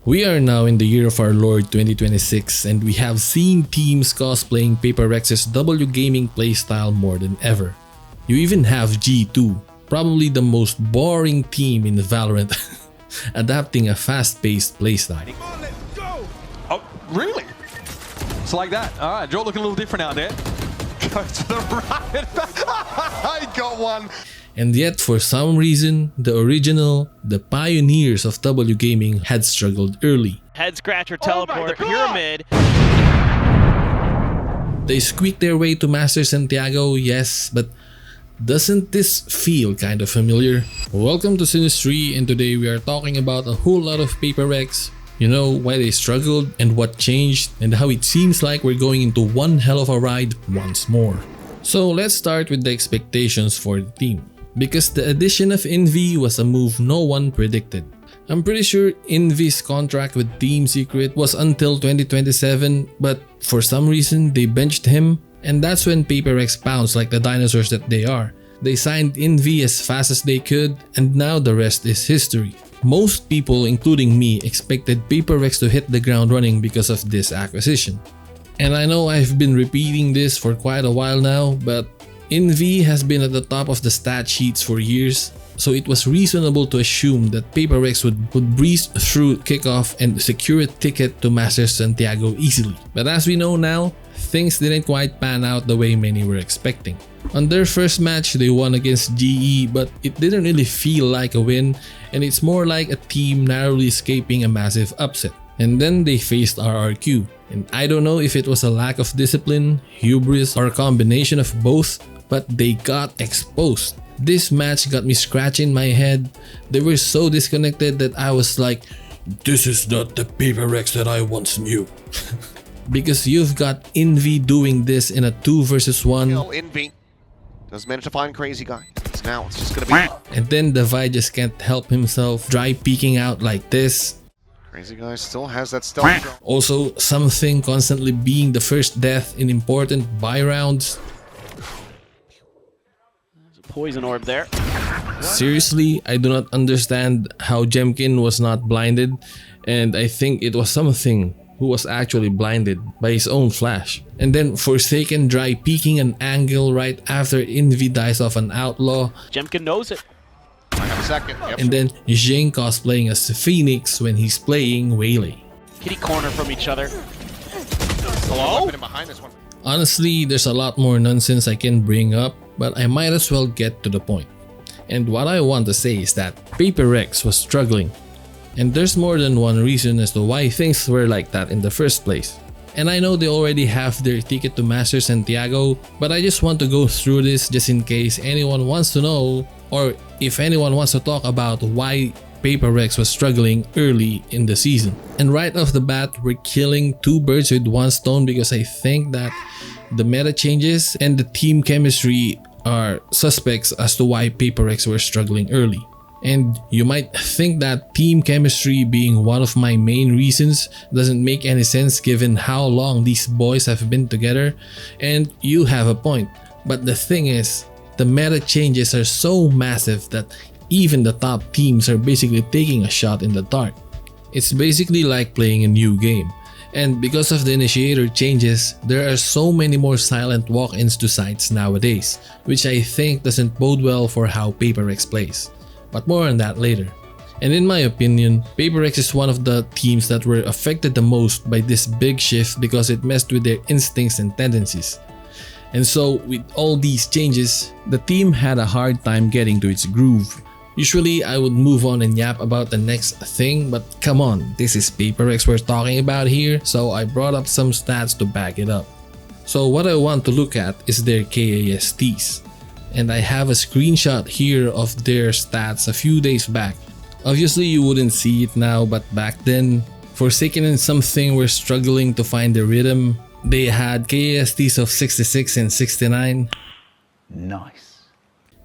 We are now in the year of our Lord 2026 and we have seen teams cosplaying Paper Rex's W gaming playstyle more than ever. You even have G2, probably the most boring team in Valorant, adapting a fast-paced playstyle. Oh, really? It's like that. Alright, Joe looking a little different out there. Go to the right. I got one. And yet, for some reason, the pioneers of W gaming had struggled early. Head scratcher, teleport, pyramid. They squeaked their way to Masters Santiago, yes, but doesn't this feel kind of familiar? Welcome to Sinistry, and today we are talking about a whole lot of Paper Rex. You know, why they struggled and what changed and how it seems like we're going into one hell of a ride once more. So let's start with the expectations for the team. Because the addition of Invy was a move no one predicted. I'm pretty sure Invy's contract with Team Secret was until 2027, but for some reason they benched him, and that's when Paper Rex pounced like the dinosaurs that they are. They signed Invy as fast as they could, and now the rest is history. Most people, including me, expected Paper Rex to hit the ground running because of this acquisition. And I know I've been repeating this for quite a while now, but Invy has been at the top of the stat sheets for years, so it was reasonable to assume that Paper Rex would breeze through kickoff and secure a ticket to Masters Santiago easily. But as we know now, things didn't quite pan out the way many were expecting. On their first match, they won against GE, but it didn't really feel like a win, and it's more like a team narrowly escaping a massive upset. And then they faced RRQ, and I don't know if it was a lack of discipline, hubris, or a combination of both, but they got exposed. This match got me scratching my head. They were so disconnected that I was like, this is not the Paper Rex that I once knew. Because you've got Invy doing this in a 2 versus 1. Invy does manage to find Crazy Guy. Now it's just gonna be. And then Devi just can't help himself, dry peeking out like this. Crazy Guy still has that stealth. Also, something constantly being the first death in important buy rounds. Poison orb there. Seriously, I do not understand how Jemkin was not blinded, and I think it was something who was actually blinded by his own flash. And then Forsaken dry peeking an angle right after Invy dies off an outlaw. Jemkin knows it. I have a second. Yep. And then Jing cosplaying as Phoenix when he's playing Waylay. Kitty corner from each other. Hello? Behind this one. Honestly, there's a lot more nonsense I can bring up, but I might as well get to the point. And what I want to say is that Paper Rex was struggling. And there's more than one reason as to why things were like that in the first place. And I know they already have their ticket to Masters Santiago, but I just want to go through this just in case anyone wants to know, or if anyone wants to talk about why Paper Rex was struggling early in the season. And right off the bat, we're killing 2 birds with 1 stone because I think that the meta changes and the team chemistry are suspects as to why Paper Rex were struggling early. And you might think that team chemistry being one of my main reasons doesn't make any sense given how long these boys have been together, and you have a point. But the thing is, the meta changes are so massive that even the top teams are basically taking a shot in the dark. It's basically like playing a new game. And because of the initiator changes, there are so many more silent walk-ins to sites nowadays, which I think doesn't bode well for how Paper Rex plays. But more on that later. And in my opinion, Paper Rex is one of the teams that were affected the most by this big shift because it messed with their instincts and tendencies. And so with all these changes, the team had a hard time getting to its groove. Usually I would move on and yap about the next thing, but come on, this is Paper Rex we're talking about here, so I brought up some stats to back it up. So what I want to look at is their KASTs. And I have a screenshot here of their stats a few days back. Obviously you wouldn't see it now, but back then, Forsaken and something were struggling to find the rhythm. They had KASTs of 66 and 69. Nice.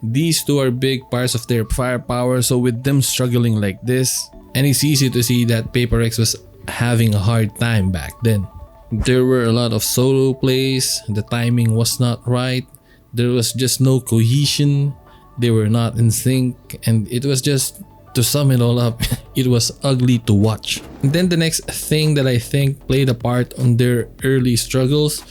These 2 are big parts of their firepower, so with them struggling like this, and it's easy to see that Paper Rex was having a hard time back then. There were a lot of solo plays, the timing was not right, there was just no cohesion, they were not in sync, and it was just To sum it all up, it was ugly to watch. And then the next thing that I think played a part on their early struggles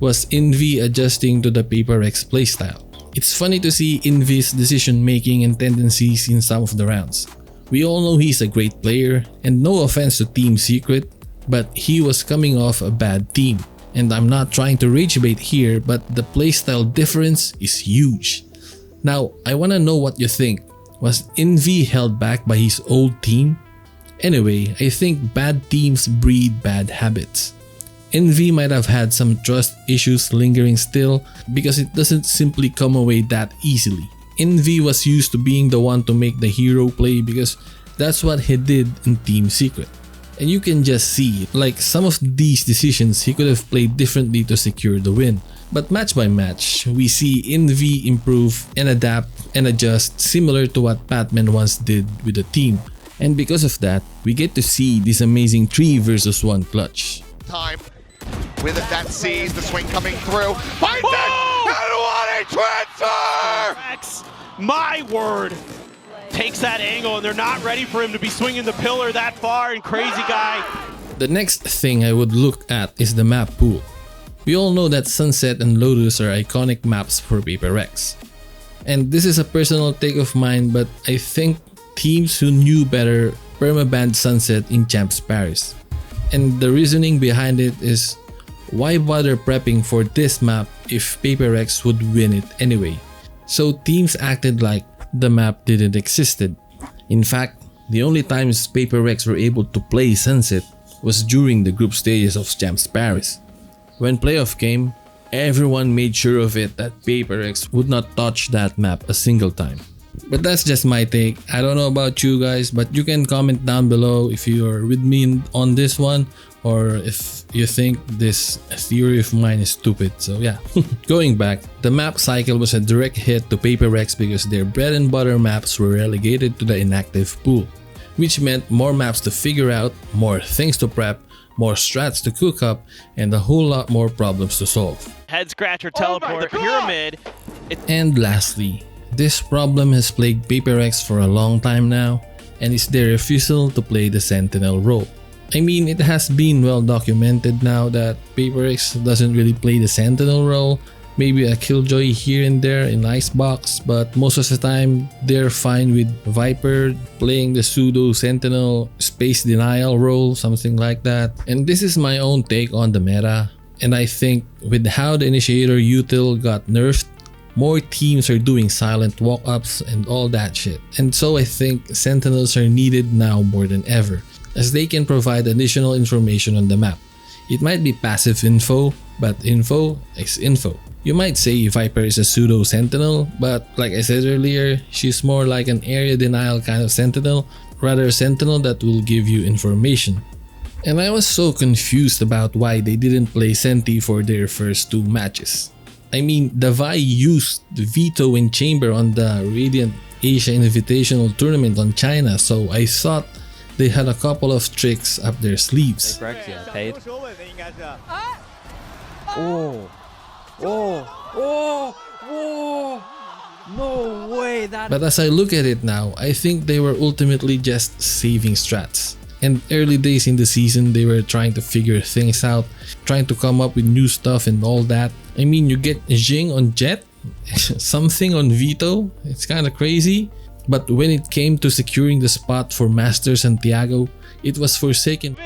was Invy adjusting to the Paper Rex playstyle. It's funny to see Invy's decision making and tendencies in some of the rounds. We all know he's a great player, and no offense to Team Secret, but he was coming off a bad team. And I'm not trying to rage bait here, but the playstyle difference is huge. Now, I wanna know what you think. Was Invy held back by his old team? Anyway, I think bad teams breed bad habits. Invy might have had some trust issues lingering still because it doesn't simply come away that easily. Invy was used to being the one to make the hero play because that's what he did in Team Secret. And you can just see, like some of these decisions he could have played differently to secure the win. But match by match, we see Invy improve and adapt and adjust similar to what Batman once did with the team. And because of that, we get to see this amazing 3 versus 1 clutch. Time with it that sees the swing coming through. Finds it! And what a transfer! Rex, my word, takes that angle and they're not ready for him to be swinging the pillar that far, and Crazy Guy. The next thing I would look at is the map pool. We all know that Sunset and Lotus are iconic maps for Paper Rex. And this is a personal take of mine, but I think teams who knew better permabanned Sunset in Champs Paris. And the reasoning behind it is, why bother prepping for this map if Paper Rex would win it anyway? So teams acted like the map didn't existed. In fact, the only times Paper Rex were able to play Sunset was during the group stages of Champs Paris. When playoff came, everyone made sure of it that Paper Rex would not touch that map a single time. But that's just my take. I don't know about you guys, but you can comment down below if you're with me on this one or if you think this theory of mine is stupid. So yeah. Going back, the map cycle was a direct hit to Paper Rex because their bread and butter maps were relegated to the inactive pool, which meant more maps to figure out, more things to prep, more strats to cook up, and a whole lot more problems to solve. Head scratcher teleport, pyramid. And lastly, this problem has plagued Paper Rex for a long time now, and it's their refusal to play the Sentinel role. I mean, it has been well documented now that Paper Rex doesn't really play the Sentinel role, maybe a Killjoy here and there in Icebox, but most of the time they're fine with Viper playing the pseudo Sentinel space denial role, something like that. And this is my own take on the meta, and I think with how the Initiator util got nerfed, more teams are doing silent walk-ups and all that shit. And so I think Sentinels are needed now more than ever, as they can provide additional information on the map. It might be passive info, but info is info. You might say Viper is a pseudo Sentinel, but like I said earlier, she's more like an area denial kind of Sentinel, rather a Sentinel that will give you information. And I was so confused about why they didn't play Senti for their first 2 matches. I mean, Davai used the Veto and Chamber on the Radiant Asia Invitational Tournament on China, so I thought they had a couple of tricks up their sleeves. Paid. No way. But as I look at it now, I think they were ultimately just saving strats. And early days in the season, they were trying to figure things out, trying to come up with new stuff and all that. I mean, you get Jing on Jet, something on Veto, it's kinda crazy. But when it came to securing the spot for Masters Santiago, it was Forsaken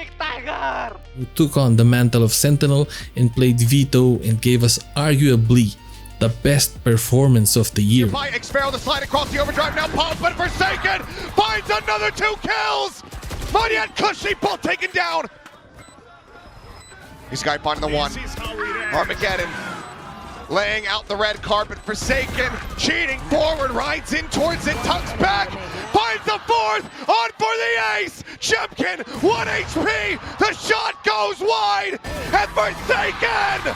who took on the mantle of Sentinel and played Veto and gave us arguably the best performance of the year. By Xpharaoh, the slide across the overdrive now paused, but Forsaken finds another 2 kills! Monian Cushy both taken down! He's Skype on the 1. Armageddon laying out the red carpet. Forsaken cheating forward, rides in towards it, tucks back, finds the 4th, on for the ace! Chempkin, 1 HP, the shot goes wide, and Forsaken!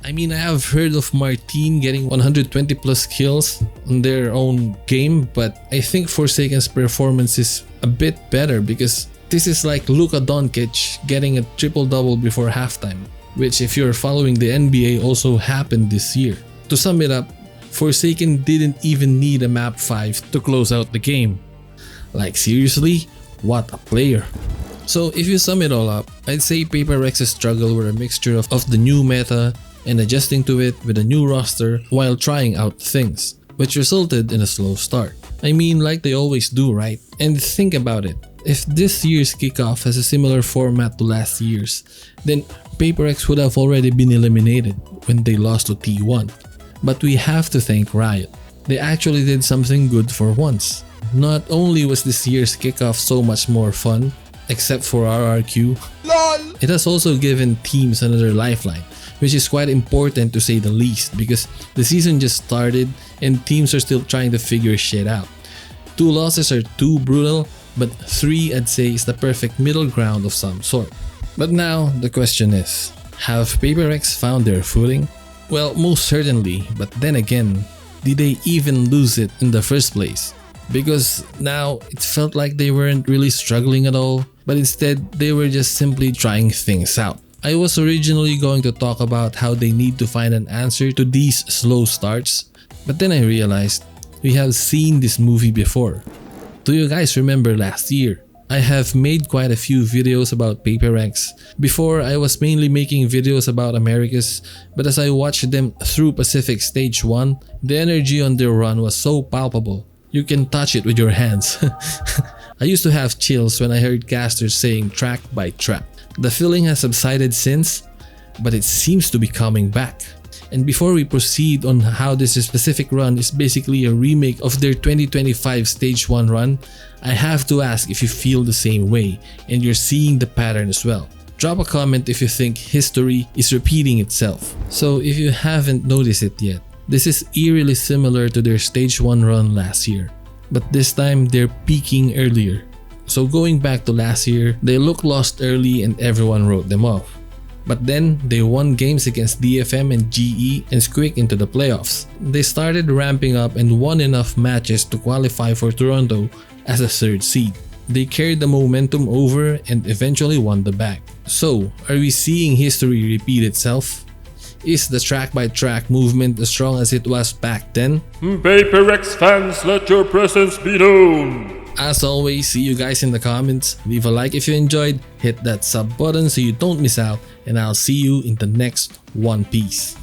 I mean, I have heard of Marteen getting 120 plus kills on their own game, but I think Forsaken's performance is a bit better because this is like Luka Doncic getting a triple-double before halftime, which if you're following the NBA also happened this year. To sum it up, Forsaken didn't even need a map 5 to close out the game. Like seriously, what a player. So if you sum it all up, I'd say Paper Rex's struggle were a mixture of the new meta and adjusting to it with a new roster while trying out things, which resulted in a slow start. I mean, like they always do, right? And think about it, if this year's kickoff has a similar format to last year's, then Paper Rex would have already been eliminated when they lost to T1. But we have to thank Riot. They actually did something good for once. Not only was this year's kickoff so much more fun, except for RRQ, it has also given teams another lifeline, which is quite important to say the least because the season just started and teams are still trying to figure shit out. 2 losses are too brutal, but 3 I'd say is the perfect middle ground of some sort. But now the question is, have Paper Rex found their footing? Well, most certainly, but then again, did they even lose it in the first place? Because now it felt like they weren't really struggling at all, but instead they were just simply trying things out. I was originally going to talk about how they need to find an answer to these slow starts, but then I realized we have seen this movie before. Do you guys remember last year? I have made quite a few videos about Paper Rex. Before, I was mainly making videos about Americas, but as I watched them through Pacific Stage 1, the energy on their run was so palpable. You can touch it with your hands. I used to have chills when I heard casters saying track by track. The feeling has subsided since, but it seems to be coming back. And before we proceed on how this specific run is basically a remake of their 2025 Stage 1 run, I have to ask if you feel the same way and you're seeing the pattern as well. Drop a comment if you think history is repeating itself. So if you haven't noticed it yet, this is eerily similar to their Stage 1 run last year, but this time they're peaking earlier. So going back to last year, they looked lost early and everyone wrote them off. But then they won games against DFM and GE and squeaked into the playoffs. They started ramping up and won enough matches to qualify for Toronto as a 3rd seed. They carried the momentum over and eventually won the back. So, are we seeing history repeat itself? Is the track-by-track movement as strong as it was back then? Paper Rex fans, let your presence be known! As always, see you guys in the comments. Leave a like if you enjoyed, hit that sub button so you don't miss out, and I'll see you in the next One Piece.